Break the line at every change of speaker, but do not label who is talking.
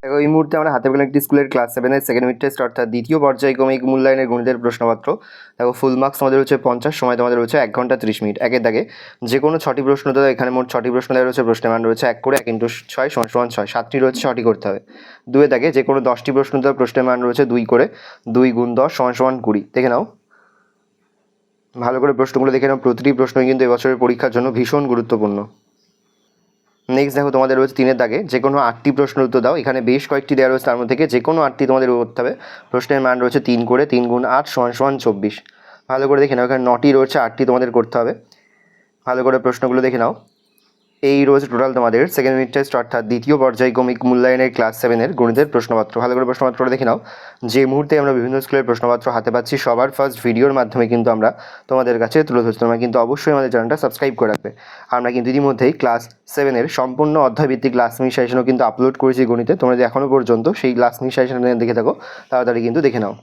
দেখো এই মুহূর্তে আমরা হাতে পেলাম একটি স্কুলের ক্লাস 7-এর সেকেন্ড মিড টেস্ট অর্থাৎ দ্বিতীয় পর্যায়ক্রমিক মূল্যায়নের গণিতের প্রশ্নপত্র। দেখো ফুল মার্কস আমাদের হচ্ছে 50, সময় তোমাদের রয়েছে 1 ঘন্টা 30 মিনিট। একের দাগে যে কোনো 6টি প্রশ্ন দেওয়া, এখানে মোট 6টি প্রশ্ন দেওয়া রয়েছে, প্রশ্নের মান রয়েছে 1 করে 1 × 6 = 6, 7টি রয়েছে, 6টি করতে হবে। 2-এর দাগে যে কোনো 10টি প্রশ্ন দেওয়া, প্রশ্নের মান রয়েছে 2 করে 2 × 10 = 20। দেখে নাও, ভালো করে প্রশ্নগুলো দেখে নাও, প্রতিটি প্রশ্নই কিন্তু এবছরের পরীক্ষার জন্য ভীষণ গুরুত্বপূর্ণ। নেক্সট দেখো তোমাদের রয়েছে 3-এর দাগে যে কোনো 8টি প্রশ্নের উত্তর দাও। এখানে বেশ কয়েকটি দেওয়া রয়েছে, তার মধ্যে থেকে যে কোনো 8টি তোমাদের করতে হবে। প্রশ্নের মান রয়েছে 3 করে 3 × 8 = 24। ভালো করে দেখে নাও, এখানে 9টি রয়েছে, 8টি তোমাদের করতে হবে। ভালো করে প্রশ্নগুলো দেখে নাও। এই রয়েছে টোটাল তোমাদের সেকেন্ড মিড টেস্ট অর্থাৎ দ্বিতীয় পর্যায়ক্রমিক মূল্যায়নের ক্লাস 7-এর গণিতের প্রশ্নপত্র। ভালো করে প্রশ্নপত্রটা দেখে নাও। যে মুহূর্তে আমরা বিভিন্ন স্কুলের প্রশ্নপত্র হাতে পাচ্ছি, সবার ফার্স্ট ভিডিওর মাধ্যমে কিন্তু আমরা তোমাদের কাছে তুলে ধরছি। তোমরা কিন্তু অবশ্যই আমাদের চ্যানেলটা সাবস্ক্রাইব করে রাখবে। আমরা কিন্তু ইতিমধ্যেই ক্লাস 7-এর সম্পূর্ণ অধ্যায়ভিত্তিক ক্লাস মিনি সাজেশনও কিন্তু আপলোড করেছি গণিতে। তোমরা যদি এখনও পর্যন্ত সেই ক্লাস মিনি সাজেশন দেখে থাকো, তাড়াতাড়ি কিন্তু দেখে নাও।